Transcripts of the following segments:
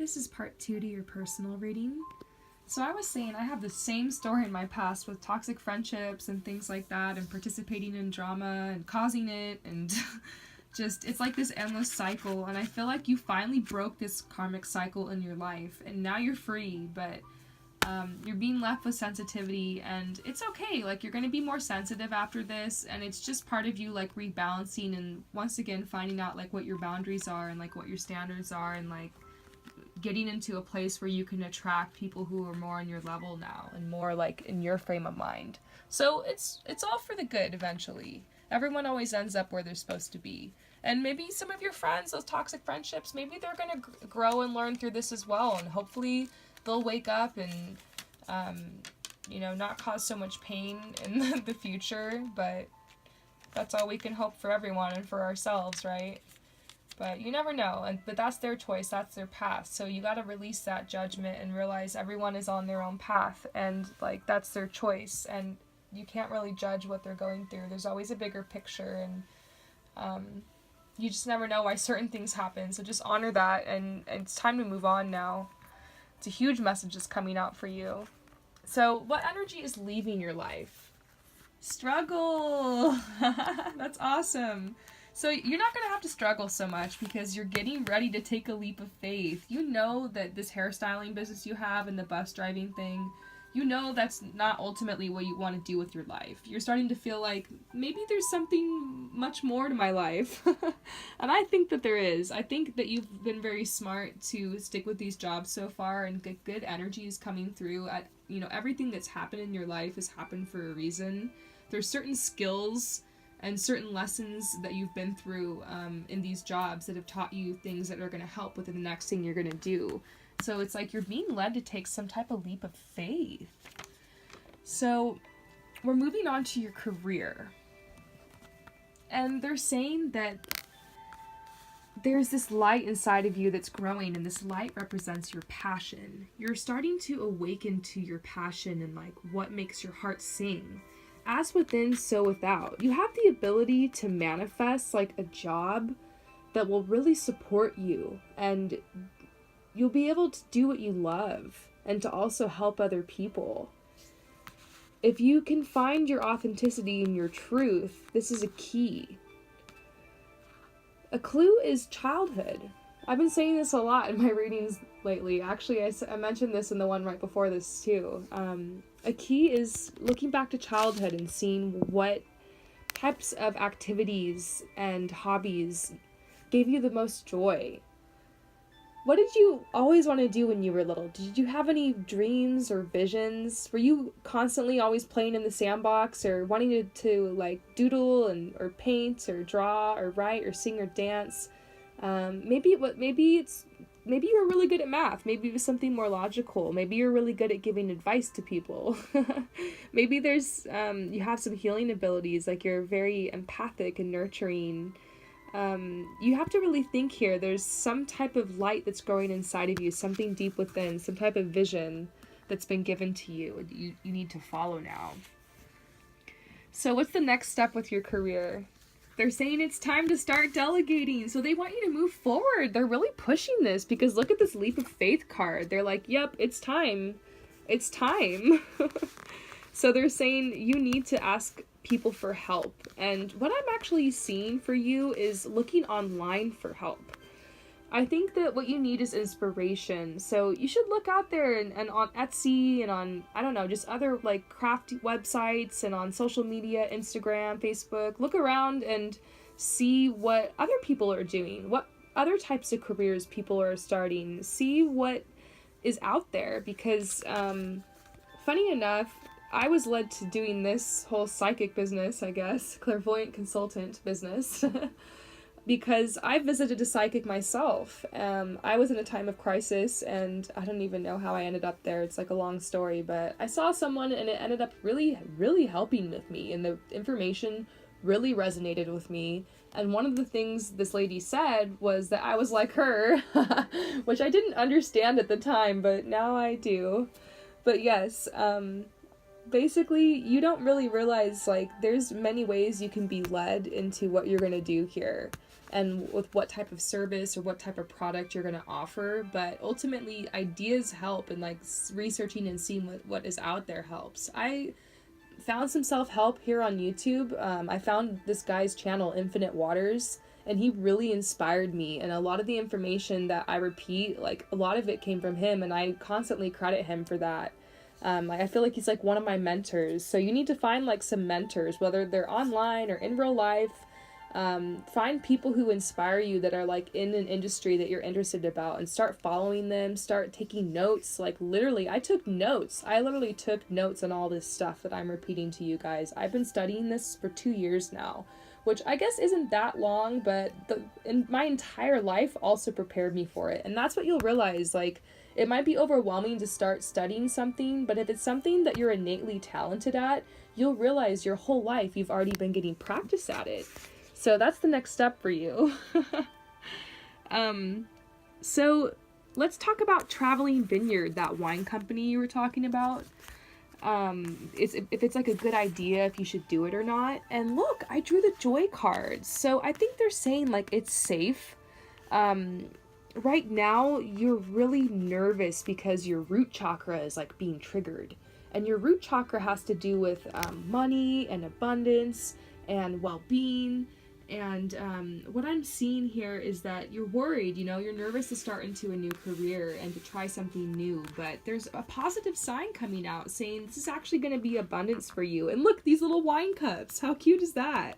This is part 2 to your personal reading. So I was saying I have the same story in my past with toxic friendships and things like that, and participating in drama and causing it, and just, it's like this endless cycle, and I feel like you finally broke this karmic cycle in your life, and now you're free, but you're being left with sensitivity, and it's okay, like, you're going to be more sensitive after this, and it's just part of you, like, rebalancing, and once again finding out, like, what your boundaries are, and, like, what your standards are, and, like, getting into a place where you can attract people who are more on your level now, and more, like, in your frame of mind. So it's all for the good eventually. Everyone always ends up where they're supposed to be. And maybe some of your friends, those toxic friendships, maybe they're going to grow and learn through this as well, and hopefully they'll wake up and, not cause so much pain in the future, but that's all we can hope for everyone and for ourselves, right? But you never know, but that's their choice, that's their path, so you gotta release that judgment and realize everyone is on their own path, and, like, that's their choice, and you can't really judge what they're going through. There's always a bigger picture, and you just never know why certain things happen, so just honor that, and it's time to move on now. It's a huge message that's coming out for you. So, what energy is leaving your life? Struggle! That's awesome. So you're not going to have to struggle so much because you're getting ready to take a leap of faith. You know that this hairstyling business you have and the bus driving thing, you know that's not ultimately what you want to do with your life. You're starting to feel like, maybe there's something much more to my life. And I think that there is. I think that you've been very smart to stick with these jobs so far, and get good energies coming through. Everything that's happened in your life has happened for a reason. There's certain skills and certain lessons that you've been through in these jobs that have taught you things that are going to help with the next thing you're going to do. So it's like you're being led to take some type of leap of faith. So we're moving on to your career. And they're saying that there's this light inside of you that's growing, and this light represents your passion. You're starting to awaken to your passion and, like, what makes your heart sing. As within, so without. You have the ability to manifest, like, a job that will really support you, and you'll be able to do what you love and to also help other people. If you can find your authenticity and your truth, this is a key. A clue is childhood. I've been saying this a lot in my readings lately. Actually, I mentioned this in the one right before this too. A key is looking back to childhood and seeing what types of activities and hobbies gave you the most joy. What did you always want to do when you were little? Did you have any dreams or visions? Were you constantly always playing in the sandbox, or wanting to like doodle or paint or draw or write or sing or dance? Maybe you were really good at math. Maybe it was something more logical. Maybe you're really good at giving advice to people. Maybe there's you have some healing abilities, like you're very empathic and nurturing. You have to really think here. There's some type of light that's growing inside of you, something deep within, some type of vision that's been given to you. You need to follow now. So what's the next step with your career? They're saying it's time to start delegating. So they want you to move forward. They're really pushing this because look at this leap of faith card. They're like, yep, it's time. It's time. So they're saying you need to ask people for help. And what I'm actually seeing for you is looking online for help. I think that what you need is inspiration. So you should look out there and on Etsy and on, I don't know, just other like crafty websites and on social media, Instagram, Facebook. Look around and see what other people are doing, what other types of careers people are starting. See what is out there, because funny enough, I was led to doing this whole psychic business, I guess, clairvoyant consultant business. Because I visited a psychic myself. I was in a time of crisis, and I don't even know how I ended up there. It's like a long story, but I saw someone and it ended up really, really helping with me, and the information really resonated with me. And one of the things this lady said was that I was like her, which I didn't understand at the time, but now I do. But yes, basically, you don't really realize, like, there's many ways you can be led into what you're gonna do here. and with what type of service or what type of product you're going to offer. But ultimately, ideas help, and like researching and seeing what is out there helps. I found some self-help here on YouTube. I found this guy's channel, Infinite Waters, and he really inspired me. And a lot of the information that I repeat, like a lot of it came from him, and I constantly credit him for that. I feel like he's like one of my mentors. So you need to find like some mentors, whether they're online or in real life. Find people who inspire you that are like in an industry that you're interested about, and start following them, start taking notes. Like literally, I took notes. I literally took notes on all this stuff that I'm repeating to you guys. I've been studying this for 2 years now, which I guess isn't that long, but in my entire life also prepared me for it. And that's what you'll realize, like, it might be overwhelming to start studying something, but if it's something that you're innately talented at, you'll realize your whole life you've already been getting practice at it. So that's the next step for you. So let's talk about Traveling Vineyard, that wine company you were talking about. If it's like a good idea, if you should do it or not. And look, I drew the joy cards. So I think they're saying like it's safe. Right now, you're really nervous because your root chakra is like being triggered. And your root chakra has to do with money and abundance and well-being. And what I'm seeing here is that you're worried, you know, you're nervous to start into a new career and to try something new. But there's a positive sign coming out saying this is actually going to be abundance for you. And look, these little wine cups. How cute is that?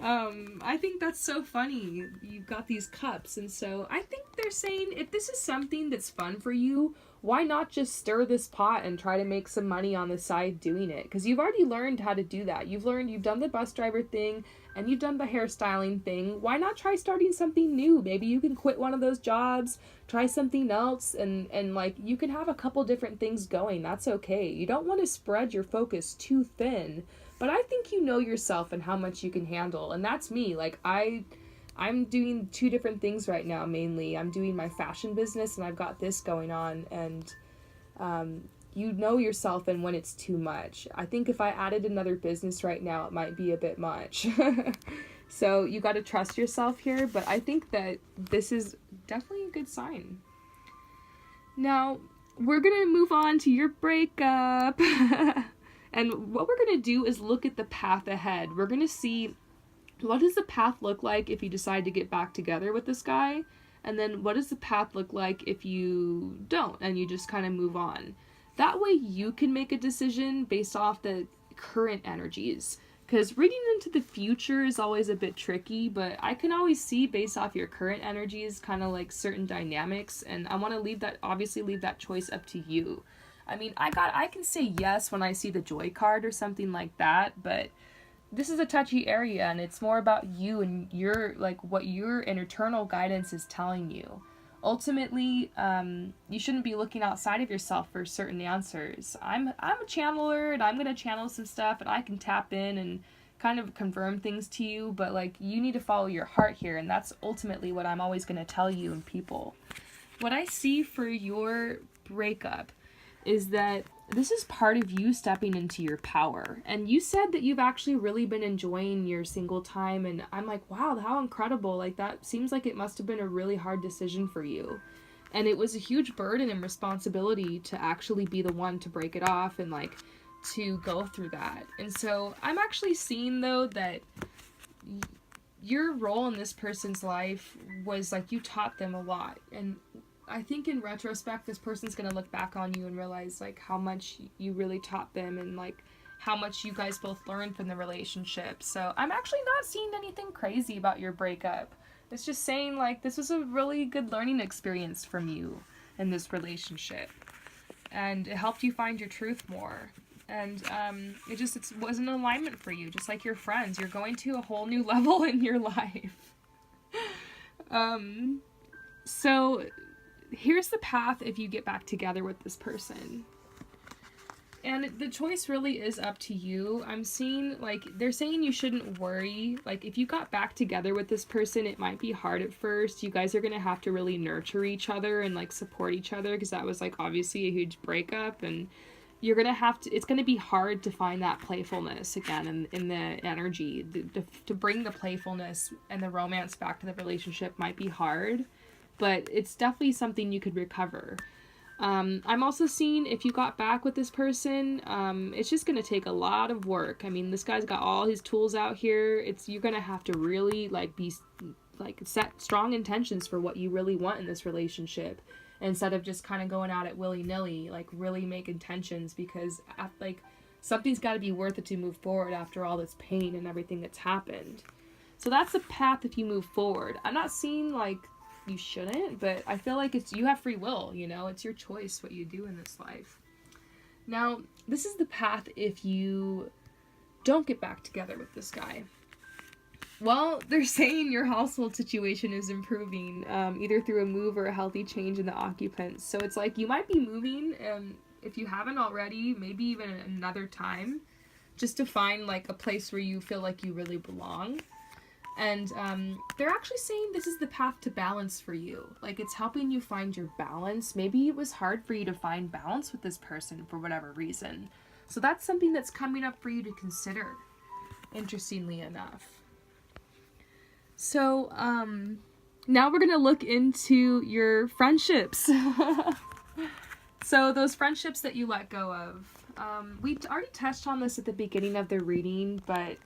I think that's so funny. You've got these cups. And so I think they're saying if this is something that's fun for you, why not just stir this pot and try to make some money on the side doing it? Because you've already learned how to do that. You've done the bus driver thing and you've done the hairstyling thing. Why not try starting something new? Maybe you can quit one of those jobs, try something else, and like you can have a couple different things going. That's okay. You don't want to spread your focus too thin. But I think you know yourself and how much you can handle. And that's me. Like, I'm doing 2 different things right now, mainly. I'm doing my fashion business, and I've got this going on. And you know yourself and when it's too much. I think if I added another business right now, it might be a bit much. So you got to trust yourself here. But I think that this is definitely a good sign. Now, we're going to move on to your breakup. And what we're going to do is look at the path ahead. We're going to see what does the path look like if you decide to get back together with this guy? And then what does the path look like if you don't and you just kind of move on? That way you can make a decision based off the current energies. Because reading into the future is always a bit tricky, but I can always see based off your current energies kind of like certain dynamics. And I want to leave that choice up to you. I mean, I can say yes when I see the joy card or something like that, but this is a touchy area and it's more about you and your, like, what your internal guidance is telling you. Ultimately, you shouldn't be looking outside of yourself for certain answers. I'm a channeler and I'm going to channel some stuff and I can tap in and kind of confirm things to you, but like you need to follow your heart here, and that's ultimately what I'm always going to tell you and people. What I see for your breakup is that this is part of you stepping into your power. And you said that you've actually really been enjoying your single time, and I'm like, wow, how incredible. Like, that seems like it must have been a really hard decision for you. And it was a huge burden and responsibility to actually be the one to break it off and like to go through that. And so I'm actually seeing though that your role in this person's life was like you taught them a lot. And I think in retrospect, this person's going to look back on you and realize like how much you really taught them and like how much you guys both learned from the relationship. So I'm actually not seeing anything crazy about your breakup. It's just saying like this was a really good learning experience from you in this relationship. And it helped you find your truth more. And it was an alignment for you, just like your friends. You're going to a whole new level in your life. So here's the path if you get back together with this person. And the choice really is up to you. I'm seeing, like, they're saying you shouldn't worry. Like, if you got back together with this person, it might be hard at first. You guys are going to have to really nurture each other and, like, support each other because that was, like, obviously a huge breakup. And you're gonna have to, it's gonna be hard to find that playfulness again in the energy. To bring the playfulness and the romance back to the relationship might be hard, but it's definitely something you could recover. I'm also seeing if you got back with this person, it's just going to take a lot of work. I mean, this guy's got all his tools out here. You're going to have to really set strong intentions for what you really want in this relationship, instead of just kind of going at it willy-nilly. Really make intentions, because something's got to be worth it to move forward after all this pain and everything that's happened. So that's the path if you move forward. I'm not seeing you shouldn't, but I feel like you have free will, it's your choice what you do in this life. Now, this is the path if you don't get back together with this guy. Well, they're saying your household situation is improving, either through a move or a healthy change in the occupants. So it's you might be moving, if you haven't already, maybe even another time, just to find a place where you feel like you really belong. And they're actually saying this is the path to balance for you. It's helping you find your balance. Maybe it was hard for you to find balance with this person for whatever reason. So that's something that's coming up for you to consider, interestingly enough. So now we're going to look into your friendships. So those friendships that you let go of. We already touched on this at the beginning of the reading, but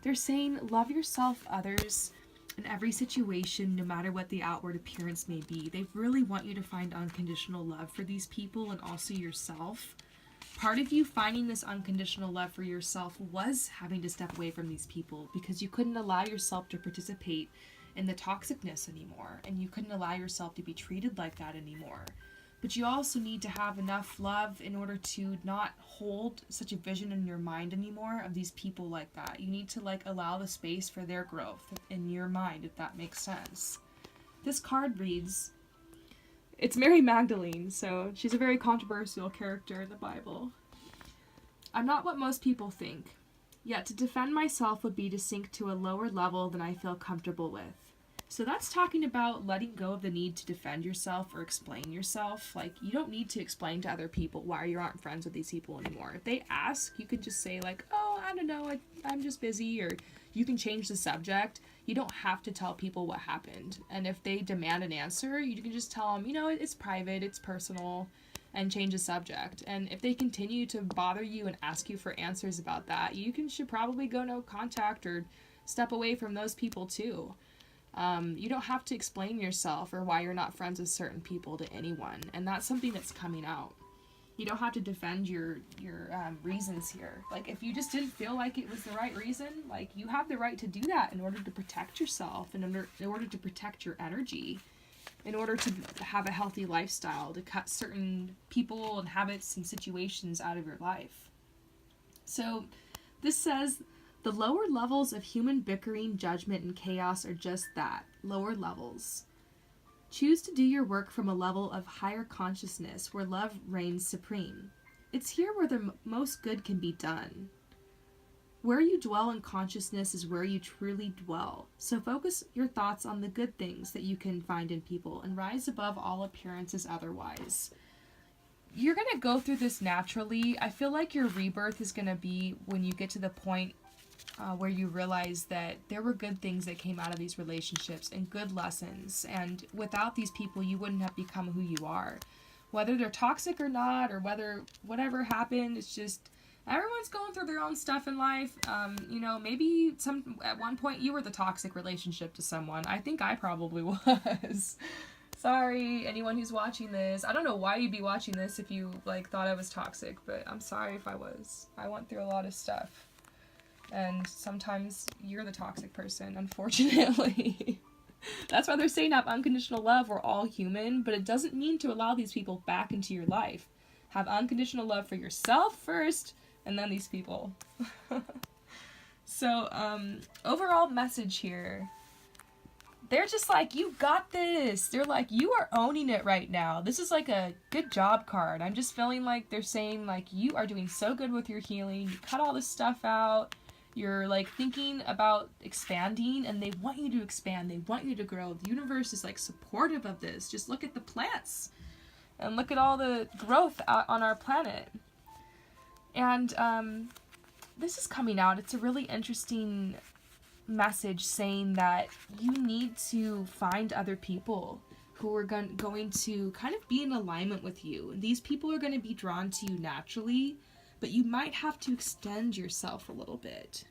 they're saying love yourself, others, in every situation, no matter what the outward appearance may be. They really want you to find unconditional love for these people and also yourself. Part of you finding this unconditional love for yourself was having to step away from these people, because you couldn't allow yourself to participate in the toxicness anymore, and you couldn't allow yourself to be treated like that anymore. But you also need to have enough love in order to not hold such a vision in your mind anymore of these people like that. You need to allow the space for their growth in your mind, if that makes sense. This card reads, it's Mary Magdalene, so she's a very controversial character in the Bible. I'm not what most people think, yet to defend myself would be to sink to a lower level than I feel comfortable with. So that's talking about letting go of the need to defend yourself or explain yourself. You don't need to explain to other people why you aren't friends with these people anymore. If they ask, you could just say oh, I don't know, I'm just busy, or you can change the subject. You don't have to tell people what happened. And if they demand an answer, you can just tell them, it's private, it's personal, and change the subject. And if they continue to bother you and ask you for answers about that, should probably go no contact or step away from those people too. You don't have to explain yourself or why you're not friends with certain people to anyone, and that's something that's coming out. You don't have to defend your reasons here. If you just didn't feel like it was the right reason, you have the right to do that in order to protect yourself, and in order to protect your energy, in order to have a healthy lifestyle, to cut certain people and habits and situations out of your life. So this says, the lower levels of human bickering, judgment, and chaos are just that, lower levels. Choose to do your work from a level of higher consciousness where love reigns supreme. It's here where the most good can be done. Where you dwell in consciousness is where you truly dwell. So focus your thoughts on the good things that you can find in people and rise above all appearances otherwise. You're going to go through this naturally. I feel like your rebirth is going to be when you get to the point where you realize that there were good things that came out of these relationships and good lessons, and without these people you wouldn't have become who you are. Whether they're toxic or not, or whatever happened, it's just everyone's going through their own stuff in life. Maybe at one point you were the toxic relationship to someone. I think I probably was. Sorry, anyone who's watching this. I don't know why you'd be watching this if you thought I was toxic, but I'm sorry if I was. I went through a lot of stuff. And sometimes you're the toxic person, unfortunately. That's why they're saying have unconditional love. We're all human, but it doesn't mean to allow these people back into your life. Have unconditional love for yourself first, and then these people. So, overall message here. They're just you got this. They're you are owning it right now. This is a good job card. I'm just feeling they're saying you are doing so good with your healing. You cut all this stuff out. You're thinking about expanding, and they want you to expand. They want you to grow. The universe is supportive of this. Just look at the plants and look at all the growth on our planet. And this is coming out. It's a really interesting message saying that you need to find other people who are going to kind of be in alignment with you. And these people are going to be drawn to you naturally, but you might have to extend yourself a little bit.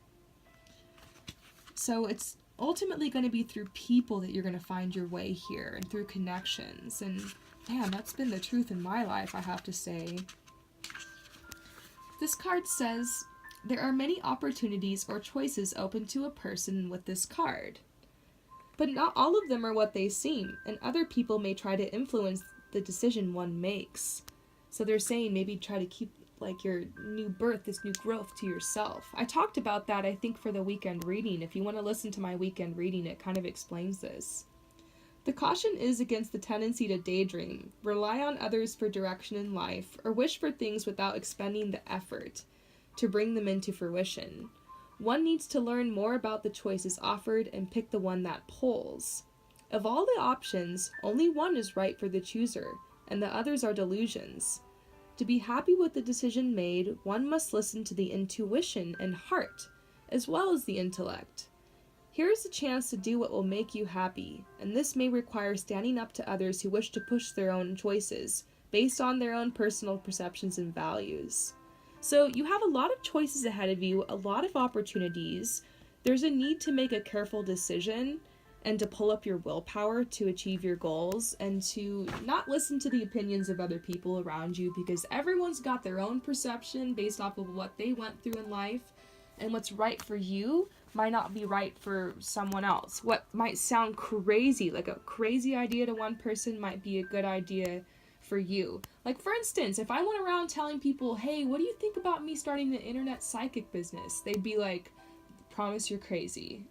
So it's ultimately going to be through people that you're going to find your way here, and through connections. And man, that's been the truth in my life, I have to say. This card says, there are many opportunities or choices open to a person with this card. But not all of them are what they seem, and other people may try to influence the decision one makes. So they're saying maybe try to keep like your new birth, this new growth to yourself. I talked about that, I think, for the weekend reading. If you want to listen to my weekend reading, it kind of explains this. The caution is against the tendency to daydream, rely on others for direction in life, or wish for things without expending the effort to bring them into fruition. One needs to learn more about the choices offered and pick the one that pulls. Of all the options, only one is right for the chooser, and the others are delusions. To be happy with the decision made, one must listen to the intuition and heart, as well as the intellect. Here is a chance to do what will make you happy, and this may require standing up to others who wish to push their own choices, based on their own personal perceptions and values. So you have a lot of choices ahead of you, a lot of opportunities. There's a need to make a careful decision and to pull up your willpower to achieve your goals, and to not listen to the opinions of other people around you, because everyone's got their own perception based off of what they went through in life, and what's right for you might not be right for someone else. What might sound crazy, like a crazy idea to one person, might be a good idea for you. Like, for instance, if I went around telling people, hey, what do you think about me starting an internet psychic business? They'd be like, promise you're crazy.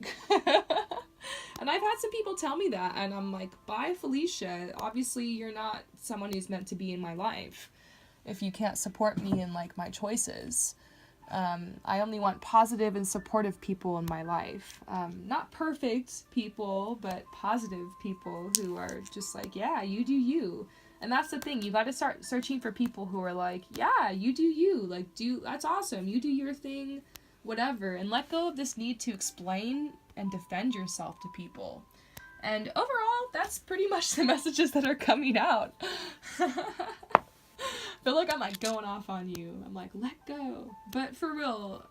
And I've had some people tell me that, and I'm like, bye, Felicia. Obviously, you're not someone who's meant to be in my life if you can't support me in, like, my choices. I only want positive and supportive people in my life. Not perfect people, but positive people who are just like, yeah, you do you. And that's the thing. You got to start searching for people who are like, yeah, you do you. Like, that's awesome. You do your thing, whatever. And let go of this need to explain and defend yourself to people. And overall, that's pretty much the messages that are coming out. I feel like I'm like going off on you. I'm like, let go. But for real,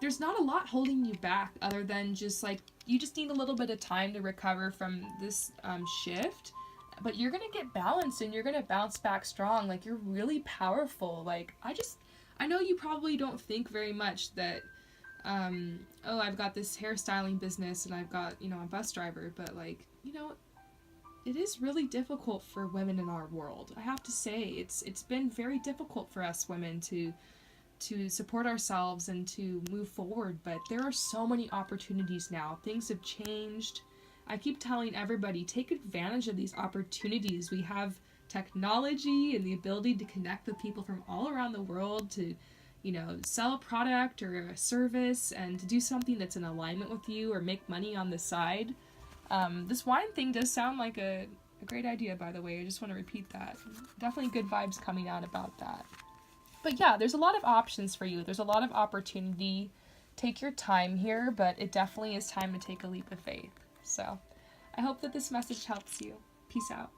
there's not a lot holding you back other than just like, you just need a little bit of time to recover from this shift. But you're going to get balanced and you're going to bounce back strong. Like, you're really powerful. Like, I know you probably don't think very much that, oh, I've got this hairstyling business and I've got, a bus driver. But like, it is really difficult for women in our world. I have to say, it's been very difficult for us women to support ourselves and to move forward, but there are so many opportunities now. Things have changed. I keep telling everybody, take advantage of these opportunities. We have technology and the ability to connect with people from all around the world to, sell a product or a service and to do something that's in alignment with you or make money on the side. This wine thing does sound like a great idea, by the way. I just want to repeat that. Definitely good vibes coming out about that. But yeah, there's a lot of options for you. There's a lot of opportunity. Take your time here, but it definitely is time to take a leap of faith. So I hope that this message helps you. Peace out.